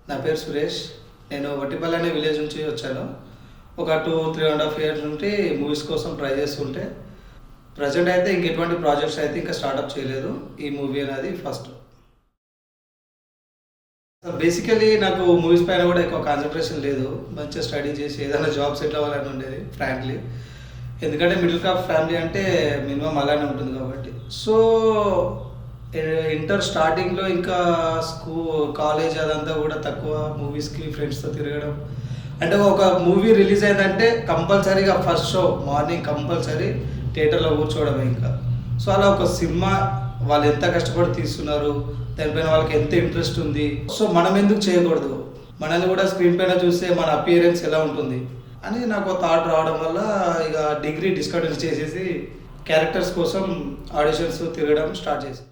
నా పేరు సురేష్. నేను వట్టిపల్లి అనే విలేజ్ నుంచి వచ్చాను. ఒక 2-3.5 ఇయర్స్ నుండి మూవీస్ కోసం ట్రై చేస్తుంటే ప్రజెంట్ అయితే ఎటువంటి ప్రాజెక్ట్స్ అయితే ఇంకా స్టార్ట్అప్ చేయలేదు. ఈ మూవీ అనేది ఫస్ట్. బేసికలీ నాకు మూవీస్ పైన కూడా ఎక్కువ కాన్సన్ట్రేషన్ లేదు. మంచిగా స్టడీ చేసి ఏదైనా జాబ్ సెటిల్ అవ్వాలని ఉండేది ఫ్రాంక్లీ. ఎందుకంటే మిడిల్ క్లాస్ ఫ్యామిలీ అంటే మినిమం అలానే ఉంటుంది కాబట్టి. సో ఇంటర్ స్టార్టింగ్లో ఇంకా కాలేజ్ అదంతా కూడా తక్కువ, మూవీస్కి ఫ్రెండ్స్తో తిరగడం. అంటే ఒక మూవీ రిలీజ్ అయిందంటే కంపల్సరీగా ఫస్ట్ షో మార్నింగ్ కంపల్సరీ థియేటర్లో కూర్చోవడం ఇంకా. సో అలా ఒక సినిమా వాళ్ళు ఎంత కష్టపడి తీస్తున్నారు, దానిపైన వాళ్ళకి ఎంత ఇంట్రెస్ట్ ఉంది, సో మనం ఎందుకు చేయకూడదు, మనల్ని కూడా స్క్రీన్ పైన చూస్తే మన అపియరెన్స్ ఎలా ఉంటుంది అని నాకు థాట్ రావడం వల్ల ఇక డిగ్రీ డిస్కంటిన్యూ చేసేసి క్యారెక్టర్స్ కోసం ఆడిషన్స్ తిరగడం స్టార్ట్ చేసి.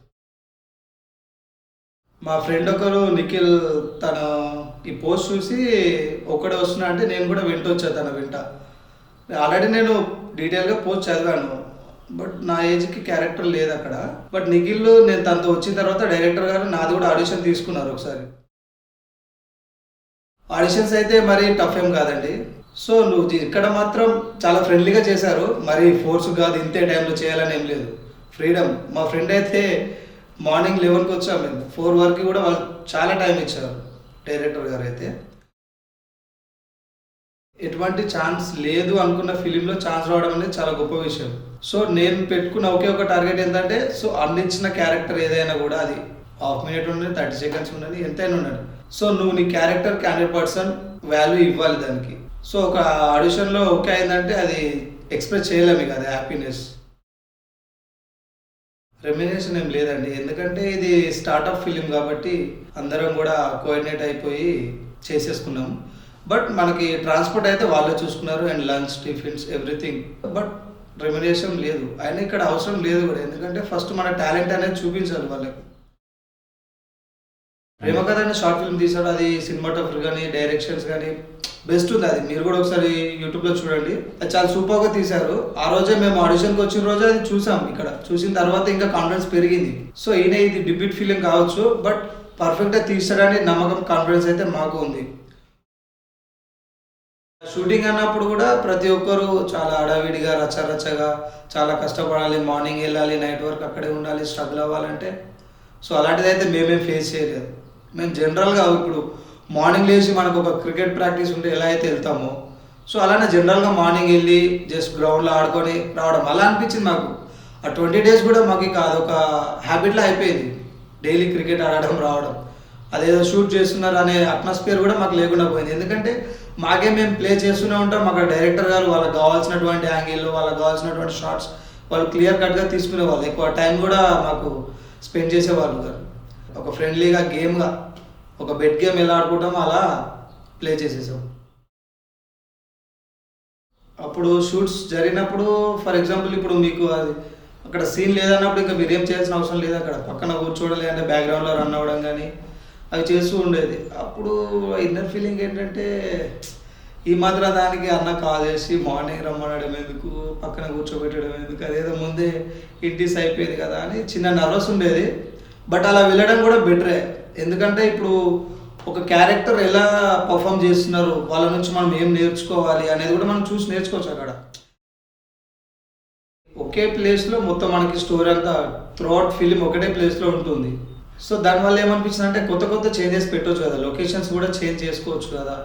మా ఫ్రెండ్ ఒకరు నిఖిల్, తన ఈ పోస్ట్ చూసి ఒక్కడే వస్తున్నా అంటే నేను కూడా వెంట వచ్చా తన వెంట. ఆల్రెడీ నేను డీటెయిల్గా పోస్ట్ చదివాను, బట్ నా ఏజ్కి క్యారెక్టర్ లేదు అక్కడ. బట్ నిఖిల్ నేను తనతో వచ్చిన తర్వాత డైరెక్టర్ గారు నాది కూడా ఆడిషన్ తీసుకున్నారు ఒకసారి. ఆడిషన్స్ అయితే మరీ టఫ్ ఏం కాదండి. సో నువ్వు ఇక్కడ మాత్రం చాలా ఫ్రెండ్లీగా చేశారు, మరి ఫోర్స్ కాదు ఇంతే టైంలో చేయాలని ఏం లేదు, ఫ్రీడమ్. మా ఫ్రెండ్ అయితే మార్నింగ్ 11కి వచ్చాము, మేము 4 వరకు కూడా వాళ్ళు చాలా టైం ఇచ్చారు డైరెక్టర్ గారు అయితే. ఎటువంటి ఛాన్స్ లేదు అనుకున్న ఫిలింలో ఛాన్స్ రావడం అనేది చాలా గొప్ప విషయం. సో నేను పెట్టుకున్న ఒకే ఒక టార్గెట్ ఏంటంటే, సో అందించిన క్యారెక్టర్ ఏదైనా కూడా అది హాఫ్ మినిట్ ఉండదు, 30 సెకండ్స్ ఉండదు, ఎంతైనా ఉండదు. సో నువ్వు నీ క్యారెక్టర్కి 100% వాల్యూ ఇవ్వాలి దానికి. సో ఒక ఆడిషన్లో ఓకే అయిందంటే అది ఎక్స్ప్రెస్ చేయలేము ఇక, అది హ్యాపీనెస్. రెమ్యునరేషన్ ఏం లేదండి, ఎందుకంటే ఇది స్టార్ట్అప్ ఫిలిం కాబట్టి అందరం కూడా కోఆర్డినేట్ అయిపోయి చేసేసుకున్నాం. బట్ మనకి ట్రాన్స్పోర్ట్ అయితే వాళ్ళే చూసుకున్నారు, and lunch, tiffins, everything. But remuneration లేదు, అయినా ఇక్కడ అవసరం లేదు కూడా, ఎందుకంటే ఫస్ట్ మన టాలెంట్ అనేది చూపించాలి వాళ్ళకి. ప్రేమ కథ అనే షార్ట్ ఫిల్మ్ తీసాడు, అది సినిమాటోగ్రఫీ కానీ డైరెక్షన్స్ కానీ బెస్ట్ ఉంది. అది మీరు కూడా ఒకసారి యూట్యూబ్లో చూడండి, అది చాలా సూపర్గా తీశారు. ఆ రోజే మేము ఆడిషన్కి వచ్చిన రోజే అది చూసాం. ఇక్కడ చూసిన తర్వాత ఇంకా కాన్ఫిడెన్స్ పెరిగింది. సో ఈయన ఇది డెబ్యూట్ ఫిలిం కావచ్చు, బట్ పర్ఫెక్ట్గా తీసాడని నమ్మకం, కాన్ఫిడెన్స్ అయితే మాకు ఉంది. షూటింగ్ అన్నప్పుడు కూడా ప్రతి ఒక్కరు చాలా హడావిడిగా రచ్చరచ్చగా చాలా కష్టపడాలి, మార్నింగ్ వెళ్ళాలి, నైట్ వరకు అక్కడే ఉండాలి, స్ట్రగుల్ అవ్వాలంటే. సో అలాంటిది అయితే మేమేం ఫేస్ చేయలేదు. మేము జనరల్గా ఇప్పుడు మార్నింగ్ లేచి మనకు ఒక క్రికెట్ ప్రాక్టీస్ ఉంటే ఎలా అయితే వెళ్తామో, సో అలానే జనరల్గా మార్నింగ్ వెళ్ళి జస్ట్ గ్రౌండ్లో ఆడుకొని రావడం అలా అనిపించింది మాకు. ఆ 20 days కూడా మాకు ఇక అదొక హ్యాబిట్లో అయిపోయింది, డైలీ క్రికెట్ ఆడడం రావడం. అదేదో షూట్ చేస్తున్నారు అనే అట్మాస్ఫియర్ కూడా మాకు లేకుండా పోయింది, ఎందుకంటే మాకే మేము ప్లే చేస్తూనే ఉంటాం. మాకు డైరెక్టర్ గారు వాళ్ళకి కావాల్సినటువంటి యాంగిల్లో, వాళ్ళకి కావాల్సినటువంటి షార్ట్స్ వాళ్ళు క్లియర్ కట్గా తీసుకునేవాళ్ళు. ఎక్కువ టైం కూడా మాకు స్పెండ్ చేసేవాళ్ళు కాదు. ఒక ఫ్రెండ్లీగా గేమ్గా ఒక బెడ్ గేమ్ ఎలా ఆడుకుంటామో అలా ప్లే చేసేసాం. అప్పుడు షూట్స్ జరిగినప్పుడు ఫర్ ఎగ్జాంపుల్ ఇప్పుడు మీకు అది అక్కడ సీన్ లేదన్నప్పుడు ఇంకా మీరు ఏం చేయాల్సిన అవసరం లేదు, అక్కడ పక్కన కూర్చోవడం అంటే బ్యాక్గ్రౌండ్లో రన్ అవ్వడం కానీ అవి చేస్తూ ఉండేది. అప్పుడు ఇన్నర్ ఫీలింగ్ ఏంటంటే, ఈ మాత్రం దానికి అన్న కాల్ చేసి మార్నింగ్ రమ్మనడం ఎందుకు, పక్కన కూర్చోబెట్టడం ఎందుకు, అదేదో ముందే ఇంటిస్ అయిపోయేది కదా అని చిన్న నర్వస్ ఉండేది. బట్ అలా వెళ్ళడం కూడా బెటరే, ఎందుకంటే ఇప్పుడు ఒక క్యారెక్టర్ ఎలా పర్ఫామ్ చేస్తున్నారు, వాళ్ళ నుంచి మనం ఏం నేర్చుకోవాలి అనేది కూడా మనం చూసి నేర్చుకోవచ్చు. అక్కడ ఒకే ప్లేస్లో మొత్తం మనకి స్టోరీ అంతా త్రూఅవుట్ ఫిలిం ఒకటే ప్లేస్లో ఉంటుంది. సో దానివల్ల ఏమనిపించింది అంటే కొత్త కొత్త చేంజెస్ పెట్టవచ్చు కదా, లొకేషన్స్ కూడా చేంజ్ చేసుకోవచ్చు కదా,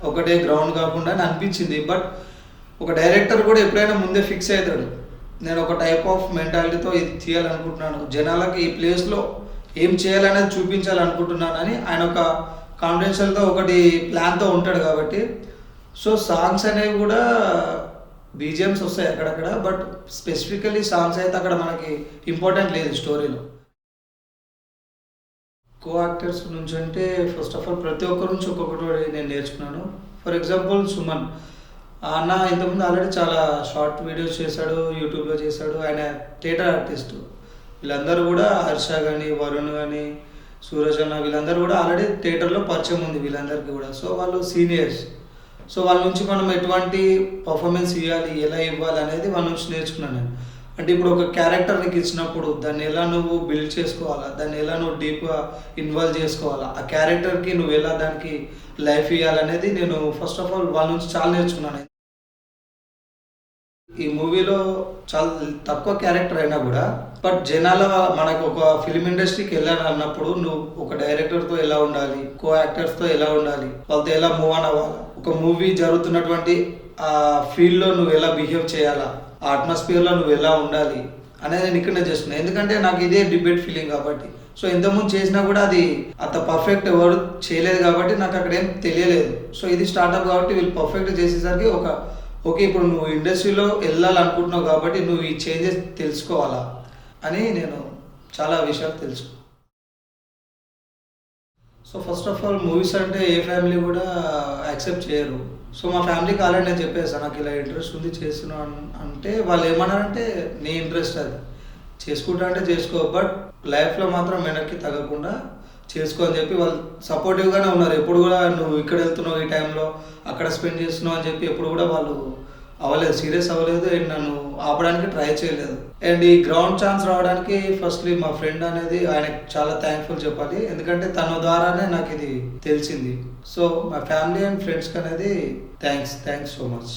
ఒకటే గ్రౌండ్ కాకుండా అని అనిపించింది. బట్ ఒక డైరెక్టర్ కూడా ఎప్పుడైనా ముందే ఫిక్స్ అవుతాడు, నేను ఒక టైప్ ఆఫ్ మెంటాలిటీతో ఇది తీయాలనుకుంటున్నాను, జనాలకి ఈ ప్లేస్లో ఏం చేయాలనేది చూపించాలనుకుంటున్నాను అని ఆయన ఒక కాన్ఫిడెన్షియల్తో ఒకటి ప్లాన్తో ఉంటాడు కాబట్టి. సో సాంగ్స్ అనేవి కూడా బీజిఎమ్స్ వస్తాయి అక్కడక్కడ, బట్ స్పెసిఫికలీ సాంగ్స్ అయితే అక్కడ మనకి ఇంపార్టెంట్ లేదు స్టోరీలో. కో యాక్టర్స్ నుంచి అంటే ఫస్ట్ ఆఫ్ ఆల్ ప్రతి ఒక్కరి నుంచి ఒక్కొక్కటి నేను నేర్చుకున్నాను. ఫర్ ఎగ్జాంపుల్ సుమన్ అన్న ఇంతకుముందు ఆల్రెడీ చాలా షార్ట్ వీడియోస్ చేశాడు, యూట్యూబ్లో చేశాడు, ఆయన థియేటర్ ఆర్టిస్ట్. వీళ్ళందరూ కూడా హర్ష కానీ, వరుణ్ కానీ, సూరజ్ అన్న, వీళ్ళందరూ కూడా ఆల్రెడీ థియేటర్లో పరిచయం ఉంది వీళ్ళందరికీ కూడా. సో వాళ్ళు సీనియర్స్, సో వాళ్ళ నుంచి మనం ఎటువంటి పర్ఫార్మెన్స్ ఇవ్వాలి, ఎలా ఇవ్వాలి అనేది వాళ్ళ నుంచి నేర్చుకున్నాను నేను. అంటే ఇప్పుడు ఒక క్యారెక్టర్ నీకు ఇచ్చినప్పుడు దాన్ని ఎలా నువ్వు బిల్డ్ చేసుకోవాలా, దాన్ని ఎలా నువ్వు డీప్గా ఇన్వాల్వ్ చేసుకోవాలా, ఆ క్యారెక్టర్కి నువ్వు ఎలా దానికి లైఫ్ ఇవ్వాలనేది నేను ఫస్ట్ ఆఫ్ ఆల్ వాళ్ళ నుంచి చాలా నేర్చుకున్నాను. ఈ మూవీలో చాలా తక్కువ క్యారెక్టర్ అయినా కూడా బట్ జనాల మనకు ఒక ఫిల్మ్ ఇండస్ట్రీకి వెళ్ళాలన్నప్పుడు నువ్వు ఒక డైరెక్టర్తో ఎలా ఉండాలి, కో యాక్టర్స్తో ఎలా ఉండాలి, వాళ్ళతో ఎలా మూవ్ ఆన్ అవ్వాలి, ఒక మూవీ జరుగుతున్నటువంటి ఆ ఫీల్డ్లో నువ్వు ఎలా బిహేవ్ చేయాలా, ఆ అట్మాస్ఫియర్లో నువ్వు ఎలా ఉండాలి అనేది నేను ఇక్కడనే చేస్తున్నాను. ఎందుకంటే నాకు ఇదే డిబేట్ ఫీలింగ్ కాబట్టి. సో ఇంతకుముందు చేసినా కూడా అది అంత పర్ఫెక్ట్ ఎవరు చేయలేదు కాబట్టి నాకు అక్కడ ఏం తెలియలేదు. సో ఇది స్టార్ట్అప్ కాబట్టి వీళ్ళు పర్ఫెక్ట్ చేసేసరికి ఓకే ఇప్పుడు నువ్వు ఇండస్ట్రీలో వెళ్ళాలనుకుంటున్నావు కాబట్టి నువ్వు ఈ చేంజెస్ తెలుసుకోవాలా అని నేను చాలా విషయాలు తెలుసు. So first of all movies అంటే ఏ ఫ్యామిలీ కూడా యాక్సెప్ట్ చేయరు. సో మా ఫ్యామిలీకి ఆల్రెడీ నేను చెప్పేసాను నాకు ఇలా ఇంట్రెస్ట్ ఉంది చేస్తున్నా అంటే వాళ్ళు ఏమన్నారంటే నీ ఇంట్రెస్ట్ అది చేసుకుంటా అంటే చేసుకో, బట్ లైఫ్లో మాత్రం వెనక్కి తగ్గకుండా చేసుకో అని చెప్పి వాళ్ళు సపోర్టివ్గానే ఉన్నారు. ఎప్పుడు కూడా నువ్వు ఇక్కడ వెళ్తున్నావు ఈ టైంలో అక్కడ స్పెండ్ చేస్తున్నావు అని చెప్పి ఎప్పుడు కూడా వాళ్ళు సీరియస్ అవ్వలేదు అండ్ నన్ను ఆపడానికి ట్రై చేయలేదు. అండ్ ఈ గ్రౌండ్ ఛాన్స్ రావడానికి ఫస్ట్లీ మా ఫ్రెండ్ అనేది ఆయనకి చాలా థ్యాంక్ఫుల్ చెప్పాలి, ఎందుకంటే తన ద్వారానే నాకు ఇది తెలిసింది. సో మా ఫ్యామిలీ అండ్ ఫ్రెండ్స్కి అనేది థ్యాంక్స్ సో మచ్.